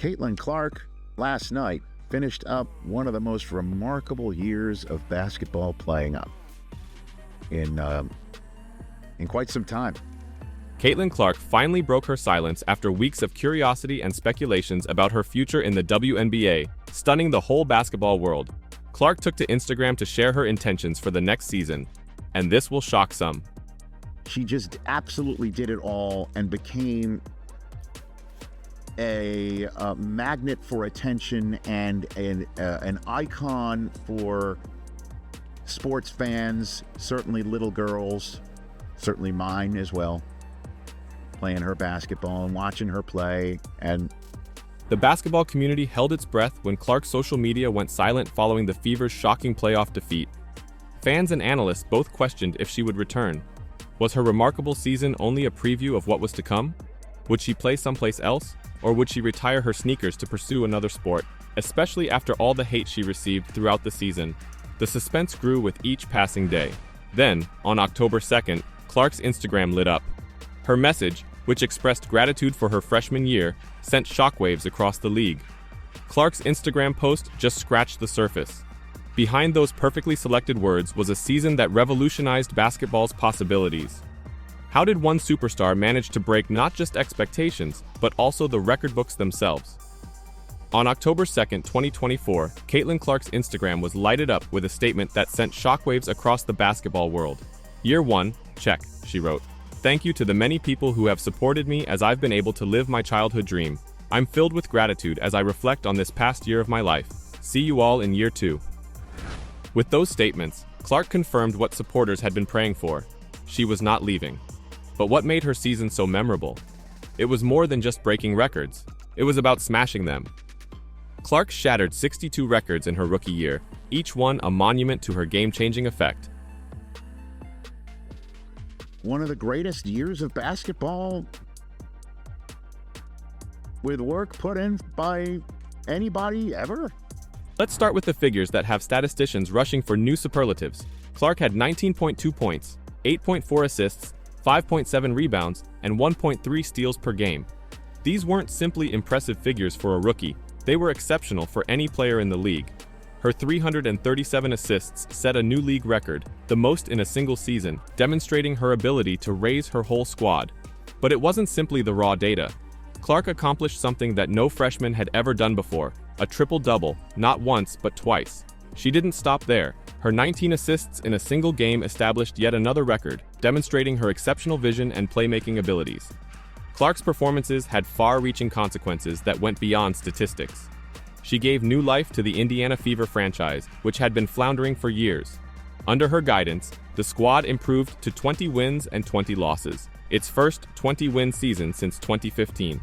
Caitlyn Clark last night finished up one of the most remarkable years of basketball playing up in quite some time. Caitlyn Clark finally broke her silence after weeks of curiosity and speculations about her future in the WNBA, stunning the whole basketball world. Clark took to Instagram to share her intentions for the next season, and this will shock some. She just absolutely did it all and became a magnet for attention and an icon for sports fans, certainly little girls, certainly mine as well, playing her basketball and watching her play. And the basketball community held its breath when Clark's social media went silent following the Fever's shocking playoff defeat. Fans and analysts both questioned if she would return. Was her remarkable season only a preview of what was to come? Would she play someplace else? Or would she retire her sneakers to pursue another sport, especially after all the hate she received throughout the season? The suspense grew with each passing day. Then, on October 2nd, Clark's Instagram lit up. Her message, which expressed gratitude for her freshman year, sent shockwaves across the league. Clark's Instagram post just scratched the surface. Behind those perfectly selected words was a season that revolutionized basketball's possibilities. How did one superstar manage to break not just expectations, but also the record books themselves? On October 2nd, 2024, Caitlyn Clark's Instagram was lighted up with a statement that sent shockwaves across the basketball world. Year 1, check, she wrote. Thank you to the many people who have supported me as I've been able to live my childhood dream. I'm filled with gratitude as I reflect on this past year of my life. See you all in year 2. With those statements, Clark confirmed what supporters had been praying for. She was not leaving. But what made her season so memorable? It was more than just breaking records. It was about smashing them. Clark shattered 62 records in her rookie year, each one a monument to her game-changing effect. One of the greatest years of basketball with work put in by anybody ever. Let's start with the figures that have statisticians rushing for new superlatives. Clark had 19.2 points, 8.4 assists, 5.7 rebounds, and 1.3 steals per game. These weren't simply impressive figures for a rookie, they were exceptional for any player in the league. Her 337 assists set a new league record, the most in a single season, demonstrating her ability to raise her whole squad. But it wasn't simply the raw data. Clark accomplished something that no freshman had ever done before, a triple-double, not once but twice. She didn't stop there. Her 19 assists in a single game established yet another record, demonstrating her exceptional vision and playmaking abilities. Clark's performances had far-reaching consequences that went beyond statistics. She gave new life to the Indiana Fever franchise, which had been floundering for years. Under her guidance, the squad improved to 20 wins and 20 losses, its first 20-win season since 2015.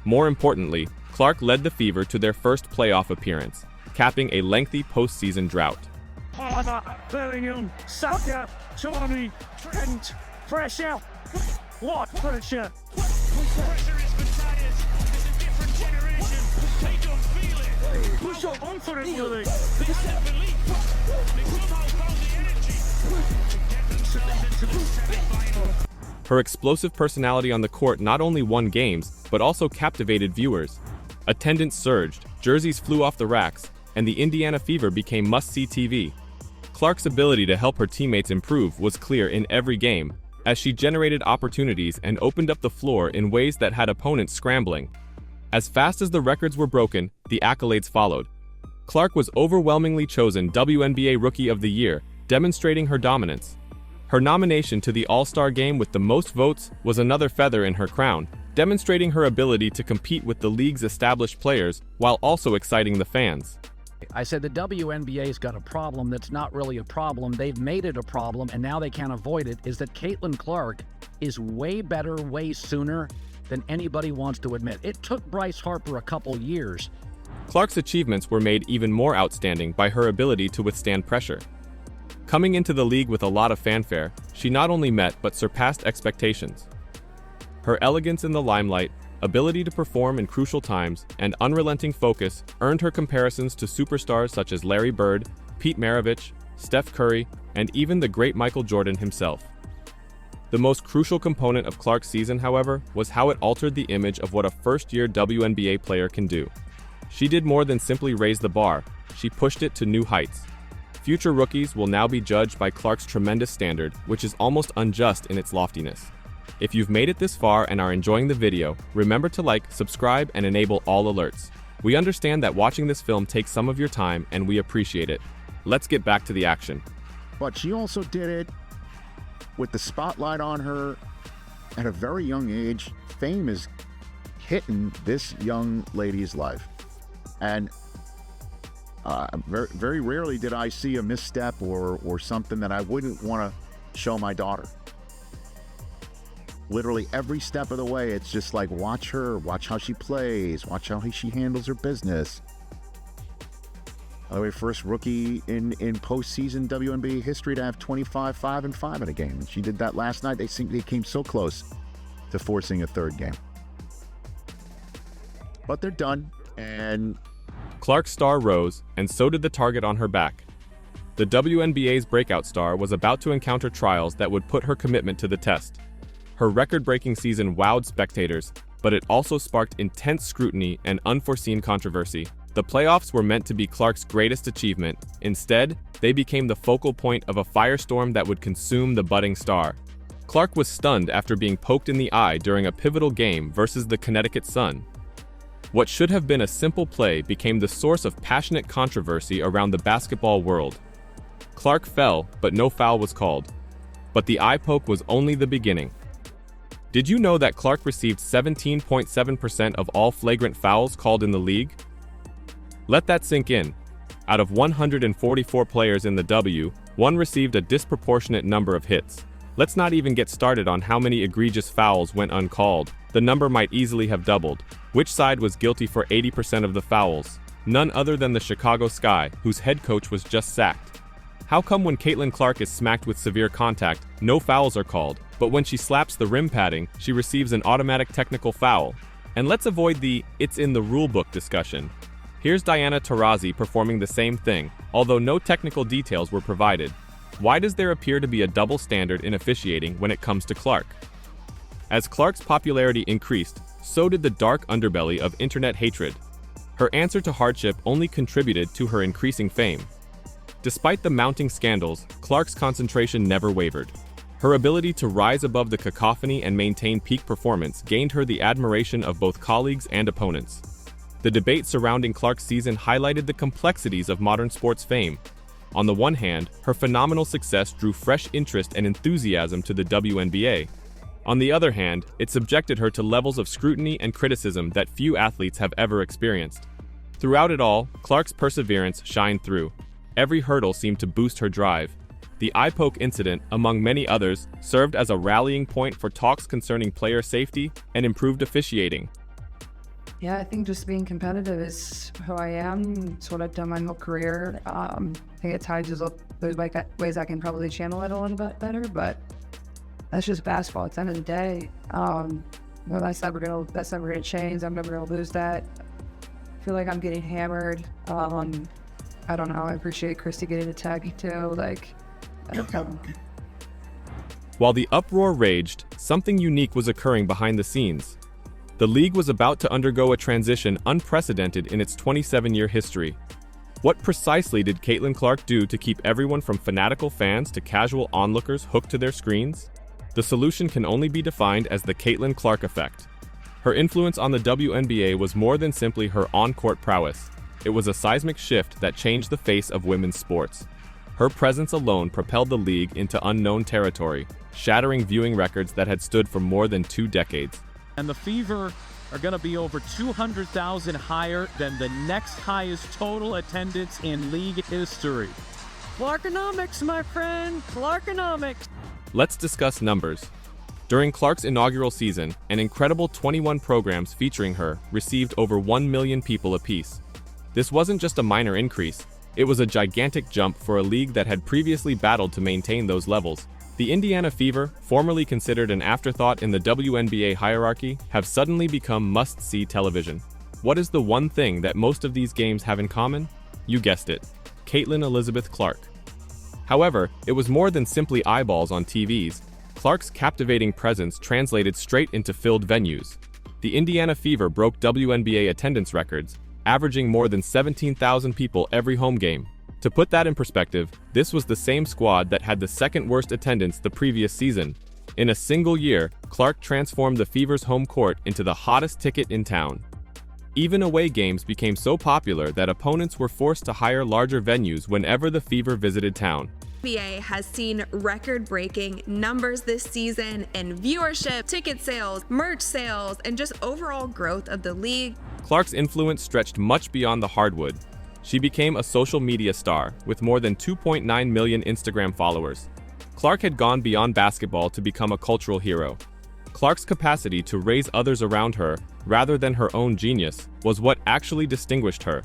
More importantly, Clark led the Fever to their first playoff appearance, capping a lengthy postseason drought. Palmer, Bellingham, Saka, Tommy, Trent, pressure. What pressure? Pressure is contagious. It's a different generation. They don't feel it. Push up on for it, Billy. They have belief. They somehow found the energy to get themselves into the semi-final. Her explosive personality on the court not only won games, but also captivated viewers. Attendance surged, jerseys flew off the racks, and the Indiana Fever became must-see TV. Clark's ability to help her teammates improve was clear in every game, as she generated opportunities and opened up the floor in ways that had opponents scrambling. As fast as the records were broken, the accolades followed. Clark was overwhelmingly chosen WNBA Rookie of the Year, demonstrating her dominance. Her nomination to the All-Star Game with the most votes was another feather in her crown, demonstrating her ability to compete with the league's established players while also exciting the fans. I said the WNBA's got a problem that's not really a problem. They've made it a problem, and now they can't avoid it, is that Caitlyn Clark is way better, way sooner than anybody wants to admit. It took Bryce Harper a couple years. Clark's achievements were made even more outstanding by her ability to withstand pressure. Coming into the league with a lot of fanfare, she not only met but surpassed expectations. Her elegance in the limelight, ability to perform in crucial times, and unrelenting focus earned her comparisons to superstars such as Larry Bird, Pete Maravich, Steph Curry, and even the great Michael Jordan himself. The most crucial component of Clark's season, however, was how it altered the image of what a first-year WNBA player can do. She did more than simply raise the bar, she pushed it to new heights. Future rookies will now be judged by Clark's tremendous standard, which is almost unjust in its loftiness. If you've made it this far and are enjoying the video, remember to like, subscribe, and enable all alerts. We understand that watching this film takes some of your time, and we appreciate it. Let's get back to the action. But she also did it with the spotlight on her at a very young age. Fame is hitting this young lady's life. And very, very rarely did I see a misstep or something that I wouldn't want to show my daughter. Literally every step of the way, it's just like, watch her, watch how she plays, watch how she handles her business. By the way, first rookie in postseason WNBA history to have 25, 5, and 5 in a game. And she did that last night. They came so close to forcing a third game. But they're done, and Clark's star rose, and so did the target on her back. The WNBA's breakout star was about to encounter trials that would put her commitment to the test. Her record-breaking season wowed spectators, but it also sparked intense scrutiny and unforeseen controversy. The playoffs were meant to be Clark's greatest achievement. Instead, they became the focal point of a firestorm that would consume the budding star. Clark was stunned after being poked in the eye during a pivotal game versus the Connecticut Sun. What should have been a simple play became the source of passionate controversy around the basketball world. Clark fell, but no foul was called. But the eye poke was only the beginning. Did you know that Clark received 17.7% of all flagrant fouls called in the league? Let that sink in. Out of 144 players in the W, one received a disproportionate number of hits. Let's not even get started on how many egregious fouls went uncalled. The number might easily have doubled. Which side was guilty for 80% of the fouls? None other than the Chicago Sky, whose head coach was just sacked. How come when Caitlyn Clark is smacked with severe contact, no fouls are called, but when she slaps the rim padding, she receives an automatic technical foul? And let's avoid the "it's in the rulebook" discussion. Here's Diana Taurasi performing the same thing, although no technical details were provided. Why does there appear to be a double standard in officiating when it comes to Clark? As Clark's popularity increased, so did the dark underbelly of internet hatred. Her answer to hardship only contributed to her increasing fame. Despite the mounting scandals, Clark's concentration never wavered. Her ability to rise above the cacophony and maintain peak performance gained her the admiration of both colleagues and opponents. The debate surrounding Clark's season highlighted the complexities of modern sports fame. On the one hand, her phenomenal success drew fresh interest and enthusiasm to the WNBA. On the other hand, it subjected her to levels of scrutiny and criticism that few athletes have ever experienced. Throughout it all, Clark's perseverance shined through. Every hurdle seemed to boost her drive. The eye poke incident, among many others, served as a rallying point for talks concerning player safety and improved officiating. Yeah, I think just being competitive is who I am. It's what I've done my whole career. I think at times there's ways I can probably channel it a little bit better, but that's just basketball. At the end of the day, that's never gonna change. I'm never gonna lose that. I feel like I'm getting hammered. I don't know. I appreciate Christy getting a tag too. I don't know. While the uproar raged, something unique was occurring behind the scenes. The league was about to undergo a transition unprecedented in its 27-year history. What precisely did Caitlyn Clark do to keep everyone from fanatical fans to casual onlookers hooked to their screens? The solution can only be defined as the Caitlyn Clark effect. Her influence on the WNBA was more than simply her on-court prowess. It was a seismic shift that changed the face of women's sports. Her presence alone propelled the league into unknown territory, shattering viewing records that had stood for more than 2 decades. And the Fever are going to be over 200,000 higher than the next highest total attendance in league history. Clarkonomics, my friend, Clarkonomics. Let's discuss numbers. During Clark's inaugural season, an incredible 21 programs featuring her received over 1 million people apiece. This wasn't just a minor increase, it was a gigantic jump for a league that had previously battled to maintain those levels. The Indiana Fever, formerly considered an afterthought in the WNBA hierarchy, have suddenly become must-see television. What is the one thing that most of these games have in common? You guessed it, Caitlyn Elizabeth Clark. However, it was more than simply eyeballs on TVs. Clark's captivating presence translated straight into filled venues. The Indiana Fever broke WNBA attendance records, averaging more than 17,000 people every home game. To put that in perspective, this was the same squad that had the second worst attendance the previous season. In a single year, Clark transformed the Fever's home court into the hottest ticket in town. Even away games became so popular that opponents were forced to hire larger venues whenever the Fever visited town. NBA has seen record-breaking numbers this season in viewership, ticket sales, merch sales, and just overall growth of the league. Clark's influence stretched much beyond the hardwood. She became a social media star with more than 2.9 million Instagram followers. Clark had gone beyond basketball to become a cultural hero. Clark's capacity to raise others around her, rather than her own genius, was what actually distinguished her.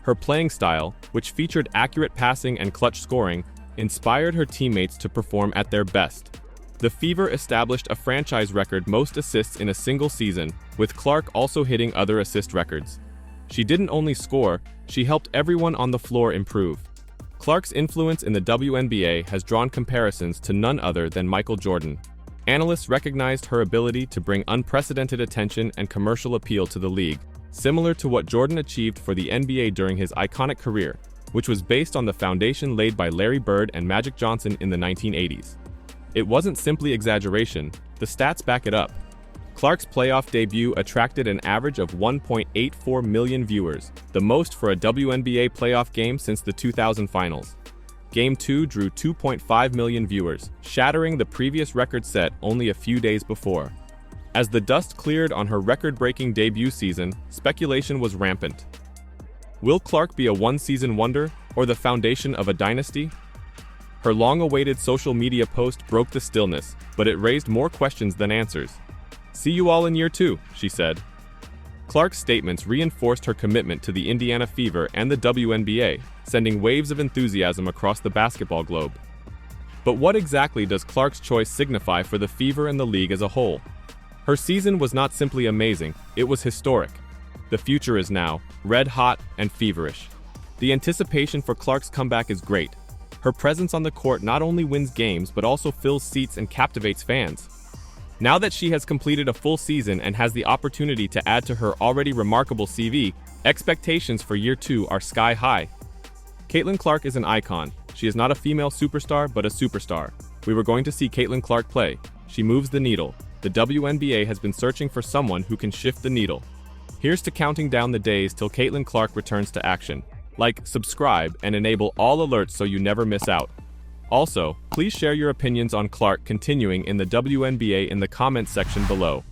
Her playing style, which featured accurate passing and clutch scoring, inspired her teammates to perform at their best. The Fever established a franchise record most assists in a single season, with Clark also hitting other assist records. She didn't only score, she helped everyone on the floor improve. Clark's influence in the WNBA has drawn comparisons to none other than Michael Jordan. Analysts recognized her ability to bring unprecedented attention and commercial appeal to the league, similar to what Jordan achieved for the NBA during his iconic career, which was based on the foundation laid by Larry Bird and Magic Johnson in the 1980s. It wasn't simply exaggeration, the stats back it up. Clark's playoff debut attracted an average of 1.84 million viewers, the most for a WNBA playoff game since the 2000 finals. Game 2 drew 2.5 million viewers, shattering the previous record set only a few days before. As the dust cleared on her record-breaking debut season, speculation was rampant. Will Clark be a one-season wonder, or the foundation of a dynasty? Her long-awaited social media post broke the stillness, but it raised more questions than answers. "See you all in year 2, she said. Clark's statements reinforced her commitment to the Indiana Fever and the WNBA, sending waves of enthusiasm across the basketball globe. But what exactly does Clark's choice signify for the Fever and the league as a whole? Her season was not simply amazing, it was historic. The future is now, red-hot and feverish. The anticipation for Clark's comeback is great. Her presence on the court not only wins games but also fills seats and captivates fans. Now that she has completed a full season and has the opportunity to add to her already remarkable CV, expectations for year 2 are sky high. Caitlyn Clark is an icon. She is not a female superstar, but a superstar. We were going to see Caitlyn Clark play. She moves the needle. The WNBA has been searching for someone who can shift the needle. Here's to counting down the days till Caitlyn Clark returns to action. Like, subscribe, and enable all alerts so you never miss out. Also, please share your opinions on Clark continuing in the WNBA in the comments section below.